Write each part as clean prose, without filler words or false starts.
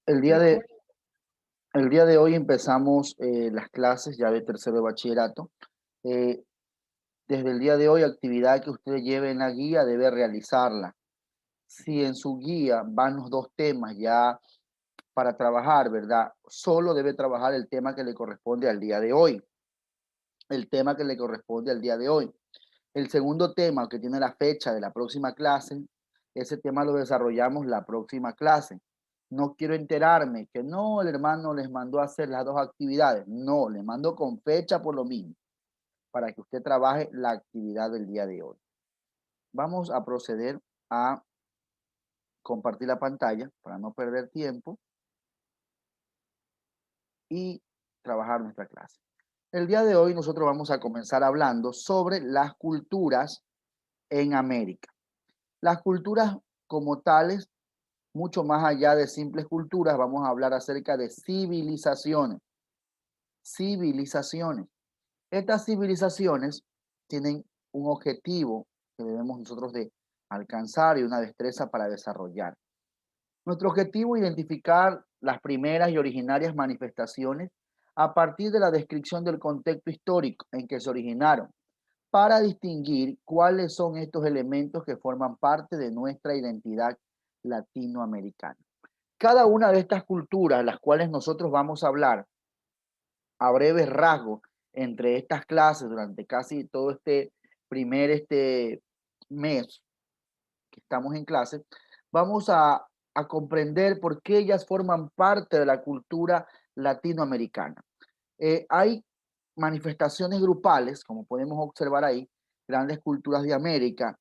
El día de, el día de hoy empezamos las clases ya de tercero de bachillerato. Eh, Desde el día de hoy, actividad que usted lleve en la guía debe realizarla. Si en su guía van los dos temas ya para trabajar, ¿verdad? Solo debe trabajar el tema que le corresponde al día de hoy, el tema que le corresponde al día de hoy. El segundo tema que tiene la fecha de la próxima clase, ese tema lo desarrollamos la próxima clase. No quiero enterarme que no, el hermano les mandó a hacer las dos actividades. No, le mando con fecha por lo mismo, para que usted trabaje la actividad del día de hoy. Vamos a proceder a compartir la pantalla para no perder tiempo y trabajar nuestra clase. El día de hoy nosotros vamos a comenzar hablando sobre las culturas en América. Las culturas como tales, mucho más allá de simples culturas, vamos a hablar acerca de civilizaciones. Civilizaciones. Estas civilizaciones tienen un objetivo que debemos nosotros de alcanzar y una destreza para desarrollar. Nuestro objetivo es identificar las primeras y originarias manifestaciones a partir de la descripción del contexto histórico en que se originaron, para distinguir cuáles son estos elementos que forman parte de nuestra identidad latinoamericana. Cada una de estas culturas, las cuales nosotros vamos a hablar a breves rasgos entre estas clases durante casi todo este primer mes que estamos en clase, vamos a comprender por qué ellas forman parte de la cultura latinoamericana. Hay manifestaciones grupales, como podemos observar ahí, grandes culturas de América,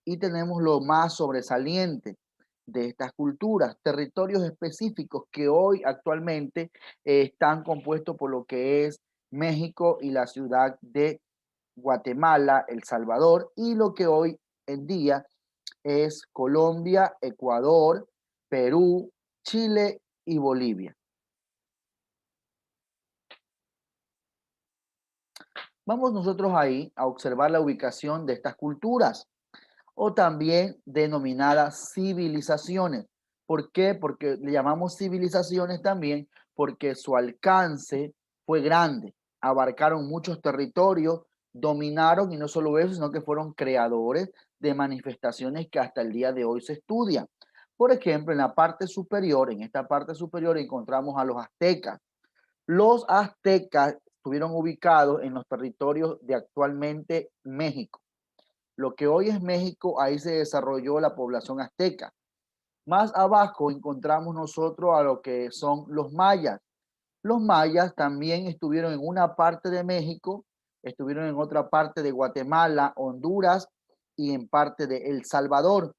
y tenemos lo más sobresaliente de estas culturas, territorios específicos que hoy actualmente están compuestos por lo que es México y la ciudad de Guatemala, El Salvador, y lo que hoy en día es Colombia, Ecuador, Perú, Chile y Bolivia. Vamos nosotros ahí a observar la ubicación de estas culturas o también denominadas civilizaciones. ¿Por qué? Porque le llamamos civilizaciones también porque su alcance fue grande, abarcaron muchos territorios, dominaron y no solo eso, sino que fueron creadores de manifestaciones que hasta el día de hoy se estudian. Por ejemplo, en la parte superior, en esta parte superior encontramos a los aztecas. Los aztecas estuvieron ubicados en los territorios de actualmente México. Lo que hoy es México, ahí se desarrolló la población azteca. Más abajo encontramos nosotros a lo que son los mayas. Los mayas también estuvieron en una parte de México, estuvieron en otra parte de Guatemala, Honduras y en parte de El Salvador.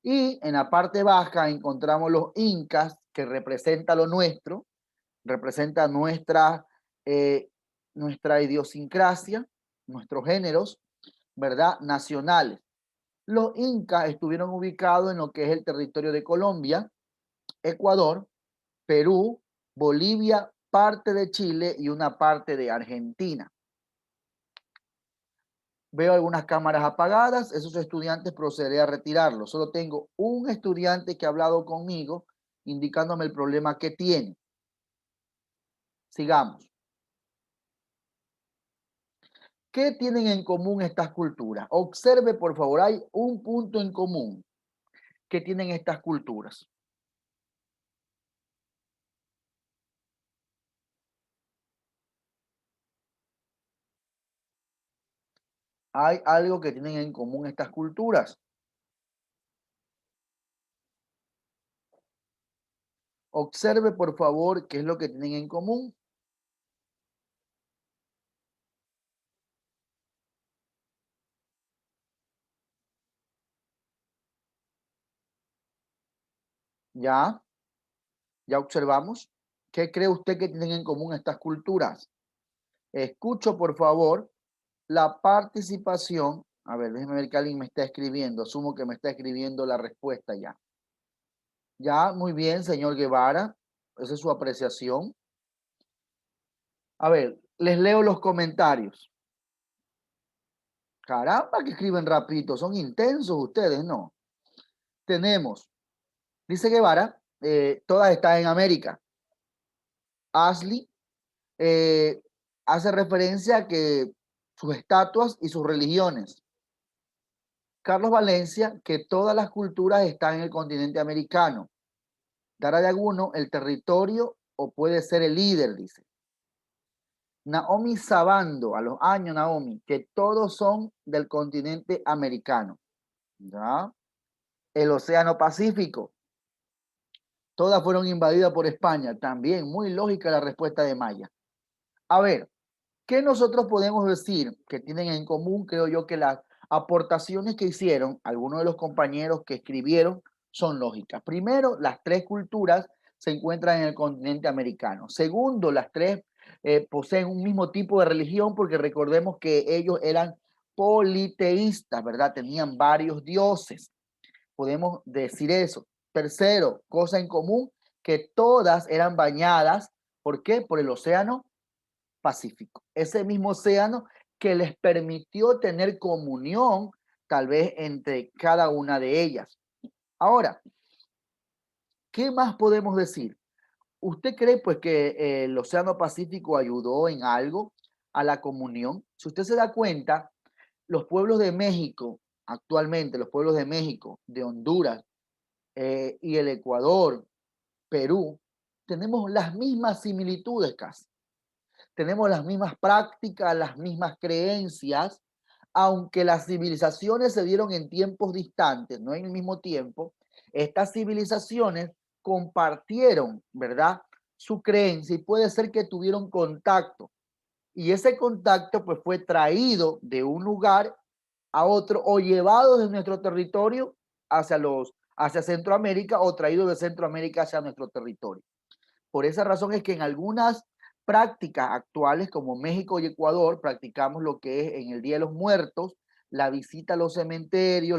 Y en la parte baja encontramos los incas, que representa lo nuestro, representa eh, nuestra idiosincrasia, nuestros géneros, ¿verdad? Nacionales. Los incas estuvieron ubicados en lo que es el territorio de Colombia, Ecuador, Perú, Bolivia, parte de Chile y una parte de Argentina. Veo algunas cámaras apagadas, esos estudiantes procederé a retirarlos. Solo tengo un estudiante que ha hablado conmigo indicándome el problema que tiene. Sigamos. ¿Qué tienen en común estas culturas? Observe, por favor, hay un punto en común que tienen estas culturas. Hay algo que tienen en común estas culturas. Observe, por favor, qué es lo que tienen en común. Ya, ya observamos. ¿Qué cree usted que tienen en común estas culturas? Escucho, por favor, la participación. A ver, déjeme ver que alguien me está escribiendo. Asumo que me está escribiendo la respuesta ya. Ya, muy bien, señor Guevara. Esa es su apreciación. A ver, les leo los comentarios. Caramba, que escriben rapidito. Son intensos ustedes, ¿no? Tenemos, dice Guevara, todas están en América. Ashley hace referencia a que sus estatuas y sus religiones. Carlos Valencia, que todas las culturas están en el continente americano. Dara de Aguno, el territorio o puede ser el líder, dice. Naomi Sabando, a los años Naomi, que todos son del continente americano. ¿Ya? El Océano Pacífico. Todas fueron invadidas por España. También muy lógica la respuesta de Maya. A ver, ¿qué nosotros podemos decir que tienen en común? Creo yo que las aportaciones que hicieron algunos de los compañeros que escribieron son lógicas. Primero, las tres culturas se encuentran en el continente americano. Segundo, las tres poseen un mismo tipo de religión porque recordemos que ellos eran politeístas, ¿verdad? Tenían varios dioses. Podemos decir eso. Tercero, cosa en común, que todas eran bañadas, ¿por qué? Por el océano Pacífico. Ese mismo océano que les permitió tener comunión, tal vez entre cada una de ellas. Ahora, ¿qué más podemos decir? ¿Usted cree pues que el Océano Pacífico ayudó en algo a la comunión? Si usted se da cuenta, los pueblos de México, actualmente los pueblos de México, de Honduras y el Ecuador, Perú, tenemos las mismas similitudes casi. Tenemos las mismas prácticas, las mismas creencias, aunque las civilizaciones se dieron en tiempos distantes, no en el mismo tiempo, estas civilizaciones compartieron, ¿verdad? Su creencia y puede ser que tuvieron contacto. Y ese contacto pues fue traído de un lugar a otro o llevado de nuestro territorio hacia Centroamérica o traído de Centroamérica hacia nuestro territorio. Por esa razón es que en algunas prácticas actuales como México y Ecuador practicamos lo que es en el Día de los Muertos, la visita a los cementerios,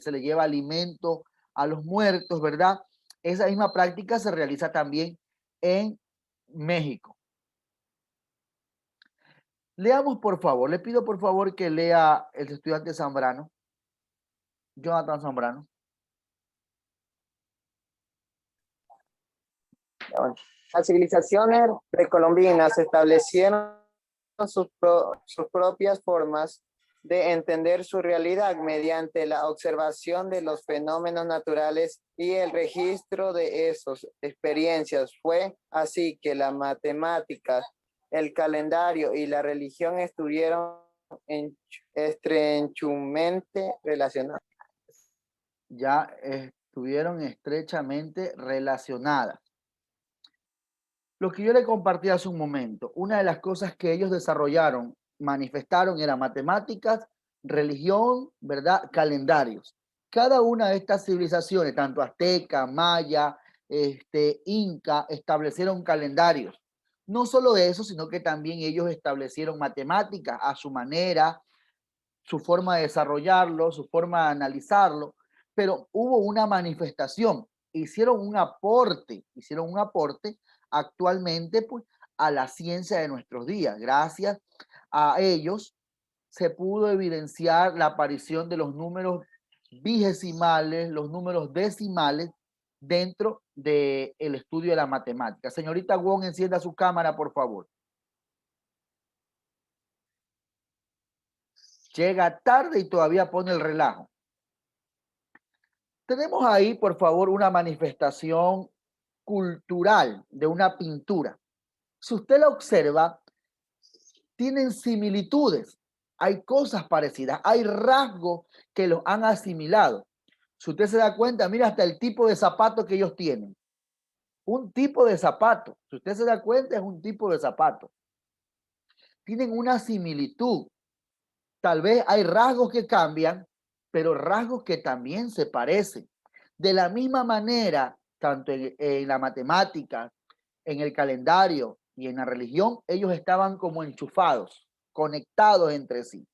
se le lleva alimento a los muertos, ¿verdad? Esa misma práctica se realiza también en México. Leamos, por favor, le pido por favor que lea el estudiante Zambrano, Jonathan Zambrano. Las civilizaciones precolombinas establecieron sus propias formas de entender su realidad mediante la observación de los fenómenos naturales y el registro de esas experiencias. Fue así que la matemática, el calendario y la religión estuvieron estrechamente relacionadas. Ya estuvieron estrechamente relacionadas. Lo que yo le compartí hace un momento, una de las cosas que ellos desarrollaron, manifestaron, era matemáticas, religión, ¿verdad? Calendarios. Cada una de estas civilizaciones, tanto azteca, maya, inca, establecieron calendarios. No solo eso, sino que también ellos establecieron matemáticas a su manera, su forma de desarrollarlo, su forma de analizarlo, pero hubo una manifestación, hicieron un aporte actualmente pues, a la ciencia de nuestros días. Gracias a ellos se pudo evidenciar la aparición de los números vigesimales, los números decimales dentro del estudio de la matemática. Señorita Wong, encienda su cámara, por favor. Llega tarde y todavía pone el relajo. Tenemos ahí, por favor, una manifestación cultural de una pintura. Si usted la observa, tienen similitudes, hay cosas parecidas, hay rasgos que los han asimilado. Si usted se da cuenta, mira hasta el tipo de zapato que ellos tienen. Un tipo de zapato. Si usted se da cuenta, es un tipo de zapato. Tienen una similitud. Tal vez hay rasgos que cambian, pero rasgos que también se parecen. De la misma manera, tanto en la matemática, en el calendario y en la religión, ellos estaban como enchufados, conectados entre sí.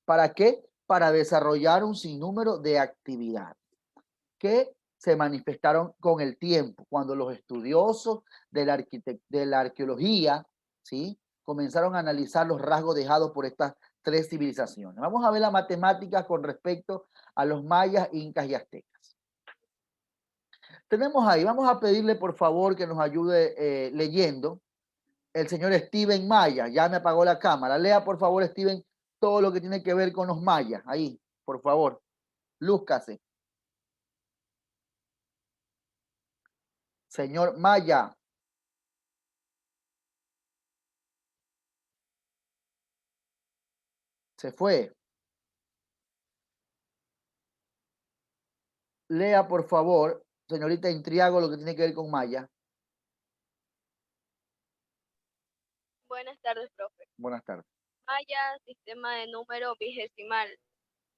¿Para qué? Para desarrollar un sinnúmero de actividades que se manifestaron con el tiempo, cuando los estudiosos de la arqueología, ¿sí? Comenzaron a analizar los rasgos dejados por estas tres civilizaciones. Vamos a ver la matemática con respecto a los mayas, incas y aztecas. Tenemos ahí, vamos a pedirle por favor que nos ayude leyendo. El señor Steven Maya, ya me apagó la cámara. Lea por favor, Steven, todo lo que tiene que ver con los mayas. Ahí, por favor, lúzcase. Señor Maya. Se fue. Lea, por favor, señorita Intriago, lo que tiene que ver con Maya. Buenas tardes, profe. Buenas tardes. Maya, sistema de número vigesimal.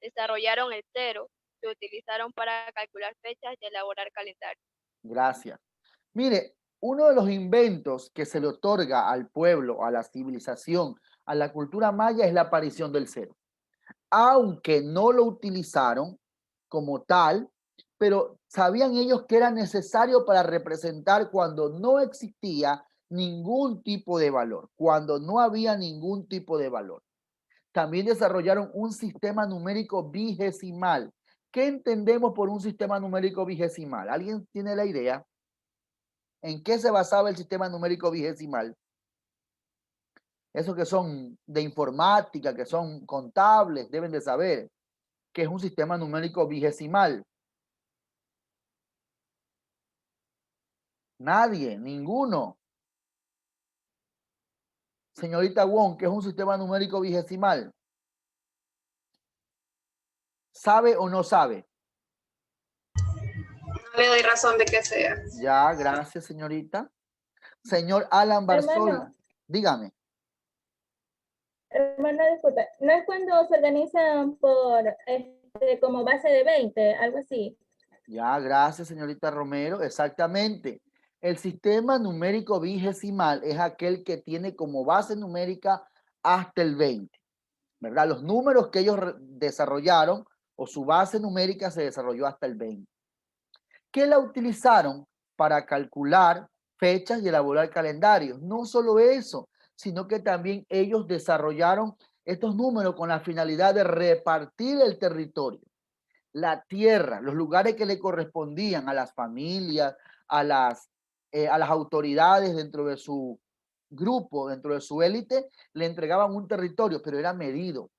Desarrollaron el cero. Se utilizaron para calcular fechas y elaborar calendarios. Gracias. Mire, uno de los inventos que se le otorga al pueblo, a la civilización, a la cultura maya es la aparición del cero. Aunque no lo utilizaron como tal, pero sabían ellos que era necesario para representar cuando no existía ningún tipo de valor, cuando no había ningún tipo de valor. También desarrollaron un sistema numérico vigesimal. ¿Qué entendemos por un sistema numérico vigesimal? ¿Alguien tiene la idea? ¿En qué se basaba el sistema numérico vigesimal? Esos que son de informática, que son contables, deben de saber que es un sistema numérico vigesimal. Nadie, ninguno. Señorita Wong, ¿qué es un sistema numérico vigesimal? ¿Sabe o no sabe? No le doy razón de que sea. Ya, gracias, señorita. Señor Alan Barzola, dígame. Hermano, disculpa, ¿no es cuando se organizan por como base de 20, algo así? Ya, gracias, señorita Romero. Exactamente. El sistema numérico vigesimal es aquel que tiene como base numérica hasta el 20, ¿verdad? Los números que ellos desarrollaron o su base numérica se desarrolló hasta el 20. ¿Qué la utilizaron para calcular fechas y elaborar calendarios? No solo eso, sino que también ellos desarrollaron estos números con la finalidad de repartir el territorio, la tierra, los lugares que le correspondían a las familias, a las autoridades dentro de su grupo, dentro de su élite, le entregaban un territorio, pero era medido.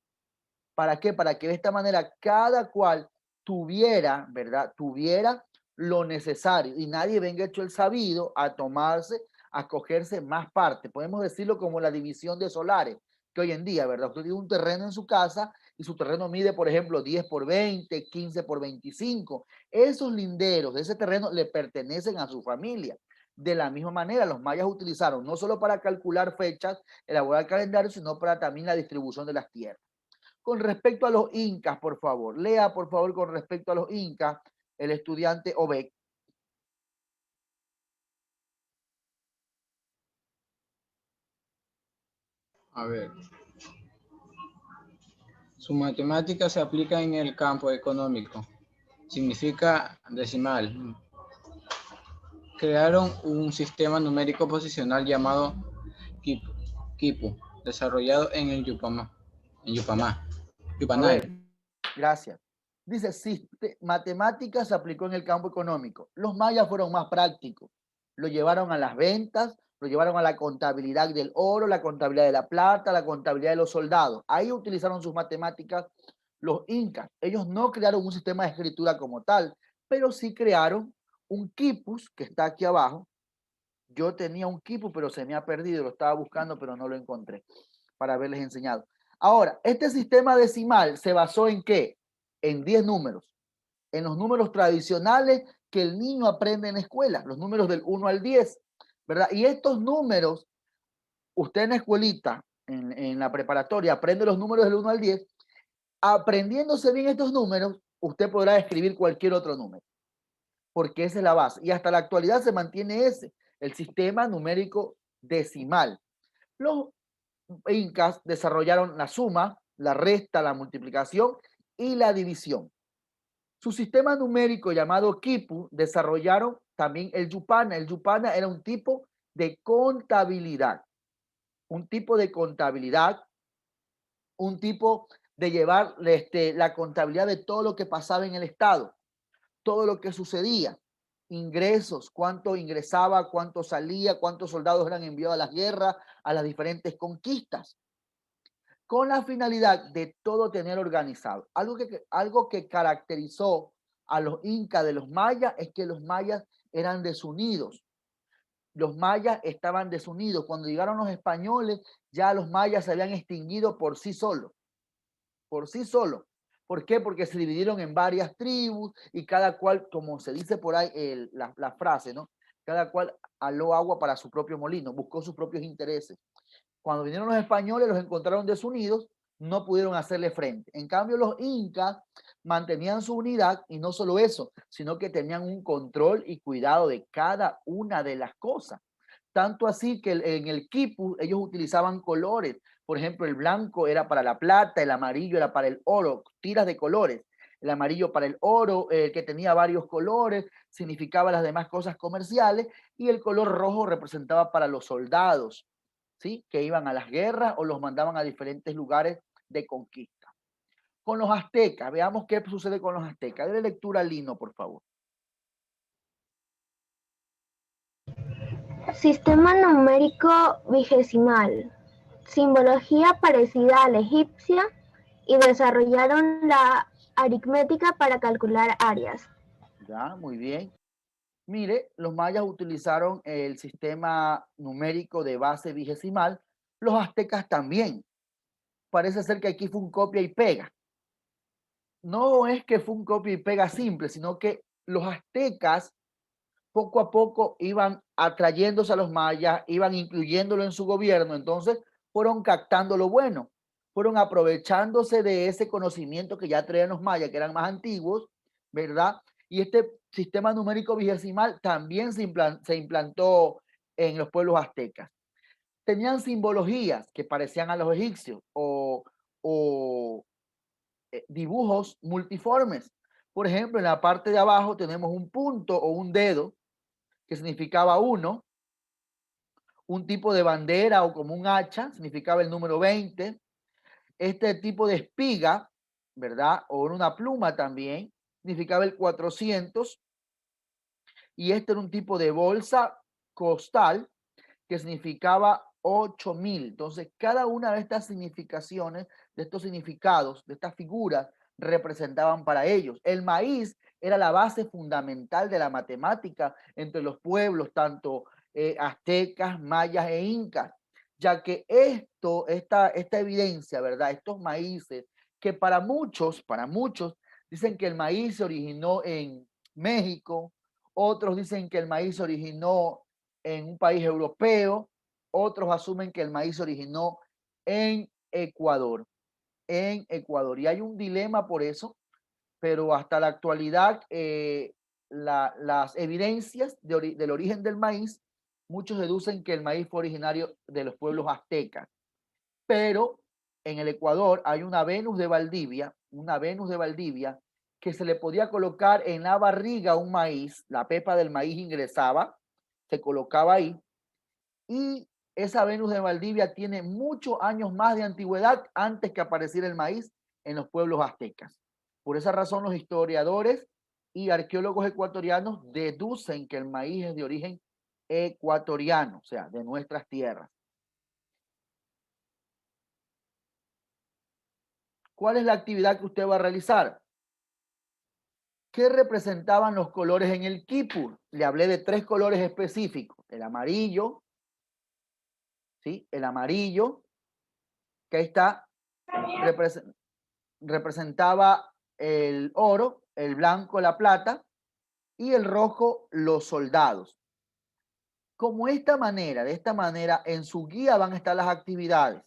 ¿Para qué? Para que de esta manera cada cual tuviera, ¿verdad? Tuviera lo necesario y nadie venga hecho el sabido a tomarse, a cogerse más parte. Podemos decirlo como la división de solares, que hoy en día, ¿verdad? Usted tiene un terreno en su casa y su terreno mide, por ejemplo, 10 por 20, 15 por 25. Esos linderos de ese terreno le pertenecen a su familia. De la misma manera, los mayas utilizaron no solo para calcular fechas, elaborar calendarios, sino para también la distribución de las tierras. Con respecto a los incas, por favor, lea por favor con respecto a los incas, el estudiante Obek. A ver. Su matemática se aplica en el campo económico. Significa decimal. Crearon un sistema numérico posicional llamado Quipu, desarrollado en el Yupamá. Gracias. Dice, matemáticas se aplicó en el campo económico. Los mayas fueron más prácticos. Lo llevaron a las ventas, lo llevaron a la contabilidad del oro, la contabilidad de la plata, la contabilidad de los soldados. Ahí utilizaron sus matemáticas los incas. Ellos no crearon un sistema de escritura como tal, pero sí crearon un quipus que está aquí abajo. Yo tenía un quipus, pero se me ha perdido, lo estaba buscando, pero no lo encontré para haberles enseñado. Ahora, este sistema decimal se basó en ¿qué? En 10 números. En los números tradicionales que el niño aprende en la escuela, los números del 1 al 10, ¿verdad? Y estos números, usted en la escuelita, en la preparatoria, aprende los números del 1 al 10. Aprendiéndose bien estos números, usted podrá escribir cualquier otro número, porque esa es la base. Y hasta la actualidad se mantiene ese, el sistema numérico decimal. Los incas desarrollaron la suma, la resta, la multiplicación y la división. Su sistema numérico llamado Quipu desarrollaron también el Yupana. El Yupana era un tipo de contabilidad. Un tipo de contabilidad, un tipo de llevar la contabilidad de todo lo que pasaba en el Estado, todo lo que sucedía. ingresos, cuánto ingresaba, cuánto salía, cuántos soldados eran enviados a las guerras, a las diferentes conquistas, con la finalidad de todo tener organizado. Algo que caracterizó a los incas de los mayas es que los mayas eran desunidos. Los mayas estaban desunidos. Cuando llegaron los españoles, ya los mayas se habían extinguido por sí solos. Por sí solos. ¿Por qué? Porque se dividieron en varias tribus y cada cual, como se dice por ahí la frase, ¿no? Cada cual aló agua para su propio molino, buscó sus propios intereses. Cuando vinieron los españoles, los encontraron desunidos, no pudieron hacerle frente. En cambio, los incas mantenían su unidad y no solo eso, sino que tenían un control y cuidado de cada una de las cosas. Tanto así que en el quipu ellos utilizaban colores. Por ejemplo, el blanco era para la plata, el amarillo era para el oro, tiras de colores. El amarillo para el oro, que tenía varios colores, significaba las demás cosas comerciales, y el color rojo representaba para los soldados, ¿sí? Que iban a las guerras o los mandaban a diferentes lugares de conquista. Con los aztecas, veamos qué sucede con los aztecas. Dale lectura al Lino, por favor. Sistema numérico vigesimal. Simbología parecida a la egipcia y desarrollaron la aritmética para calcular áreas. Ya, muy bien. Mire, los mayas utilizaron el sistema numérico de base vigesimal, los aztecas también. Parece ser que aquí fue un copia y pega. No es que fue un copia y pega simple, sino que los aztecas poco a poco iban atrayéndose a los mayas, iban incluyéndolo en su gobierno, entonces fueron captando lo bueno, fueron aprovechándose de ese conocimiento que ya traían los mayas, que eran más antiguos, ¿verdad? Y este sistema numérico vigesimal también se implantó en los pueblos aztecas. Tenían simbologías que parecían a los egipcios o dibujos multiformes. Por ejemplo, en la parte de abajo tenemos un punto o un dedo que significaba 1, un tipo de bandera o como un hacha, significaba el número 20, este tipo de espiga, ¿verdad? O una pluma también, significaba el 400, y este era un tipo de bolsa costal que significaba 8000. Entonces, cada una de estas significaciones, de estos significados, de estas figuras, representaban para ellos. El maíz era la base fundamental de la matemática entre los pueblos, tanto aztecas, mayas e incas, ya que esta evidencia, ¿verdad? Estos maíces, que para muchos, dicen que el maíz se originó en México, otros dicen que el maíz se originó en un país europeo, otros asumen que el maíz se originó en Ecuador, y hay un dilema por eso, pero hasta la actualidad las evidencias del origen del maíz, muchos deducen que el maíz fue originario de los pueblos aztecas, pero en el Ecuador hay una Venus de Valdivia, que se le podía colocar en la barriga un maíz, la pepa del maíz ingresaba, se colocaba ahí, y esa Venus de Valdivia tiene muchos años más de antigüedad antes que apareciera el maíz en los pueblos aztecas. Por esa razón, los historiadores y arqueólogos ecuatorianos deducen que el maíz es de origen ecuatoriano, o sea, de nuestras tierras. ¿Cuál es la actividad que usted va a realizar? ¿Qué representaban los colores en el quipu? Le hablé de 3 colores específicos. El amarillo, ¿sí? El amarillo, que ahí está, representaba el oro, el blanco la plata y el rojo los soldados. De esta manera, en su guía van a estar las actividades,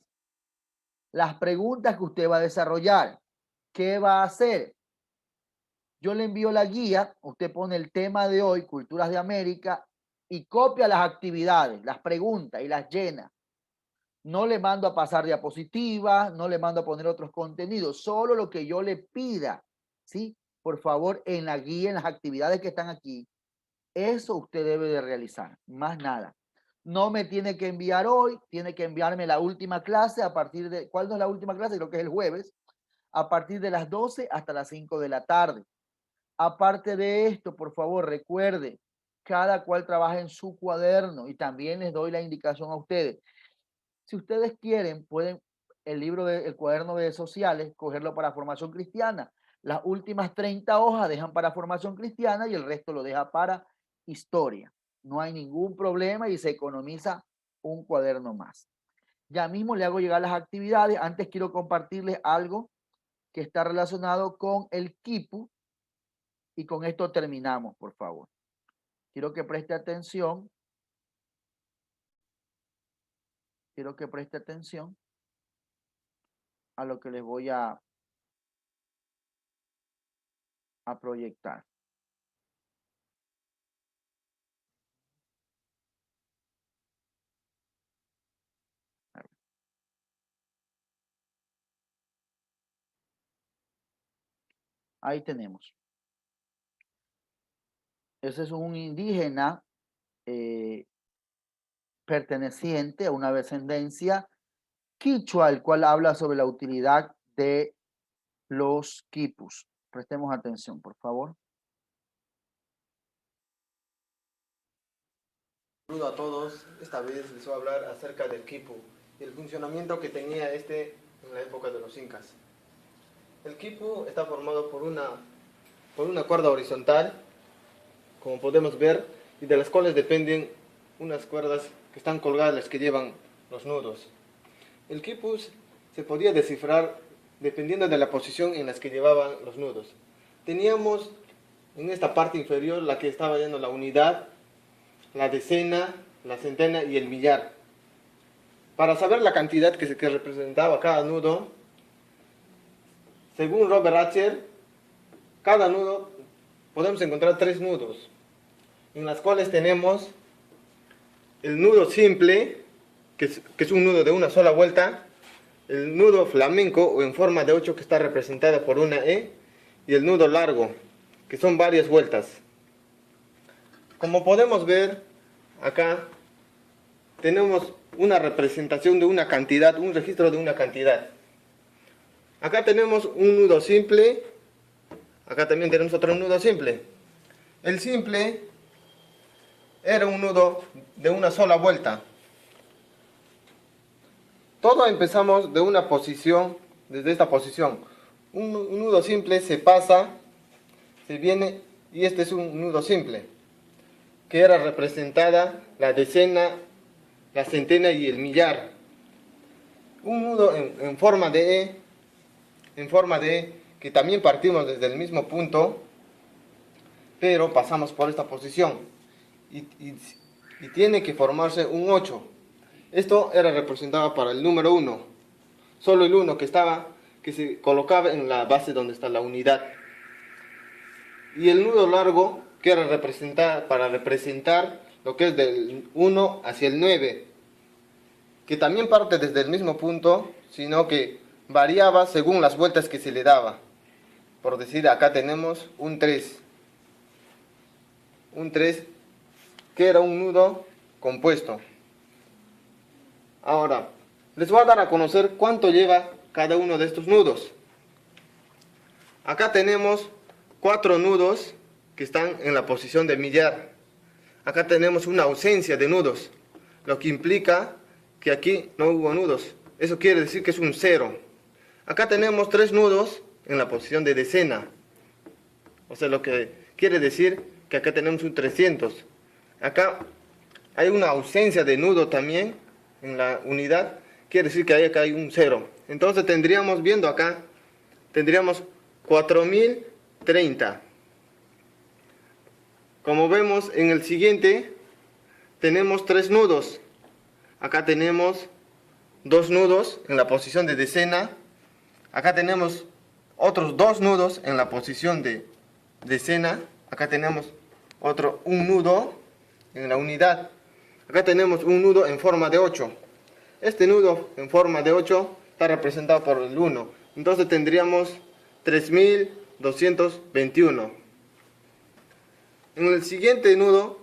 las preguntas que usted va a desarrollar, qué va a hacer. Yo le envío la guía, usted pone el tema de hoy, Culturas de América, y copia las actividades, las preguntas y las llena. No le mando a pasar diapositivas, no le mando a poner otros contenidos, solo lo que yo le pida, ¿sí? Por favor, en la guía, en las actividades que están aquí, eso usted debe de realizar, más nada. No me tiene que enviar hoy, tiene que enviarme la última clase a partir de, ¿cuál no es la última clase? Creo que es el jueves, a partir de las 12 hasta las 5 de la tarde. Aparte de esto, por favor, recuerde, cada cual trabaja en su cuaderno y también les doy la indicación a ustedes. Si ustedes quieren, pueden el cuaderno de sociales, cogerlo para formación cristiana. Las últimas 30 hojas dejan para formación cristiana y el resto lo deja para historia. No hay ningún problema y se economiza un cuaderno más. Ya mismo le hago llegar las actividades. Antes quiero compartirles algo que está relacionado con el quipu y con esto terminamos, por favor. Quiero que preste atención. Quiero que preste atención a lo que les voy a proyectar. Ahí tenemos. Ese es un indígena perteneciente a una descendencia quichua, el cual habla sobre la utilidad de los quipus. Prestemos atención, por favor. Saludo a todos. Esta vez les voy a hablar acerca del quipu y el funcionamiento que tenía en la época de los incas. El quipu está formado por una cuerda horizontal, como podemos ver, y de las cuales dependen unas cuerdas que están colgadas, las que llevan los nudos. El quipu se podía descifrar dependiendo de la posición en las que llevaban los nudos. Teníamos en esta parte inferior la que estaba yendo la unidad, la decena, la centena y el millar. Para saber la cantidad que representaba cada nudo, según Robert Ratcher, cada nudo podemos encontrar 3 nudos, en las cuales tenemos el nudo simple, que es un nudo de una sola vuelta, el nudo flamenco o en forma de 8 que está representada por una E, y el nudo largo, que son varias vueltas. Como podemos ver acá, tenemos una representación de una cantidad, un registro de una cantidad. Acá tenemos un nudo simple, acá también tenemos otro nudo simple. El simple era un nudo de una sola vuelta. Todo empezamos de una posición, desde esta posición. Un nudo simple se pasa, se viene, y este es un nudo simple, que era representada la decena, la centena y el millar. Un nudo en forma de E, que también partimos desde el mismo punto, pero pasamos por esta posición, y tiene que formarse un 8. Esto era representado para el número 1, solo el 1 que se colocaba en la base donde está la unidad. Y el nudo largo, que era para representar lo que es del 1 hacia el 9, que también parte desde el mismo punto, sino que variaba según las vueltas que se le daba. Por decir, acá tenemos un 3. Un 3 que era un nudo compuesto. Ahora, les voy a dar a conocer cuánto lleva cada uno de estos nudos. Acá tenemos 4 nudos que están en la posición de millar. Acá tenemos una ausencia de nudos, lo que implica que aquí no hubo nudos. Eso quiere decir que es un 0. Acá tenemos 3 nudos en la posición de decena. O sea, lo que quiere decir que acá tenemos un 300. Acá hay una ausencia de nudo también en la unidad. Quiere decir que acá hay un 0. Entonces tendríamos, viendo acá, tendríamos 4030. Como vemos en el siguiente, tenemos 3 nudos. Acá tenemos 2 nudos en la posición de decena. Acá tenemos otros 2 nudos en la posición de decena. Acá tenemos un nudo en la unidad. Acá tenemos un nudo en forma de 8. Este nudo en forma de 8 está representado por el 1. Entonces tendríamos 3221. En el siguiente nudo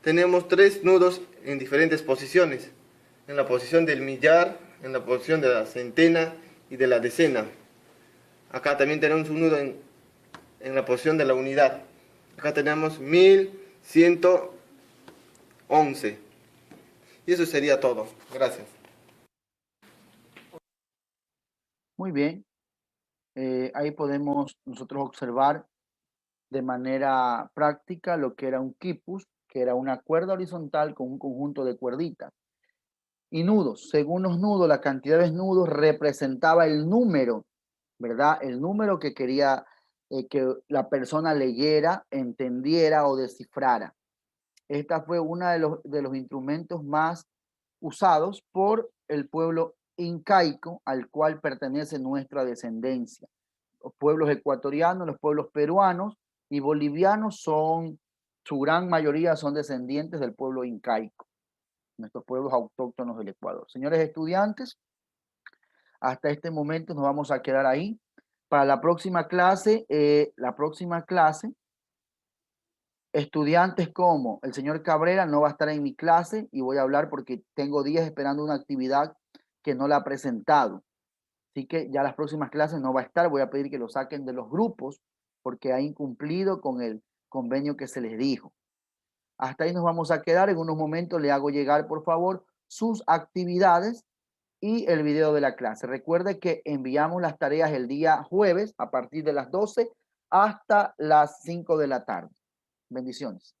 tenemos 3 nudos en diferentes posiciones. En la posición del millar, en la posición de la centena y de la decena. Acá también tenemos un nudo en la posición de la unidad. Acá tenemos 1100 11. Y eso sería todo. Gracias. Muy bien. Ahí podemos nosotros observar de manera práctica lo que era un quipus, que era una cuerda horizontal con un conjunto de cuerditas. Y nudos, según los nudos, la cantidad de nudos representaba el número, ¿verdad? El número que quería que la persona leyera, entendiera o descifrara. Esta fue uno de los instrumentos más usados por el pueblo incaico al cual pertenece nuestra descendencia. Los pueblos ecuatorianos, los pueblos peruanos y bolivianos son, su gran mayoría son descendientes del pueblo incaico, nuestros pueblos autóctonos del Ecuador. Señores estudiantes, hasta este momento nos vamos a quedar ahí. Para la próxima clase, estudiantes como el señor Cabrera no va a estar en mi clase y voy a hablar porque tengo días esperando una actividad que no la ha presentado. Así que ya las próximas clases no va a estar. Voy a pedir que lo saquen de los grupos porque ha incumplido con el convenio que se les dijo. Hasta ahí nos vamos a quedar. En unos momentos le hago llegar, por favor, sus actividades y el video de la clase. Recuerde que enviamos las tareas el día jueves a partir de las 12 hasta las 5 de la tarde. Bendiciones.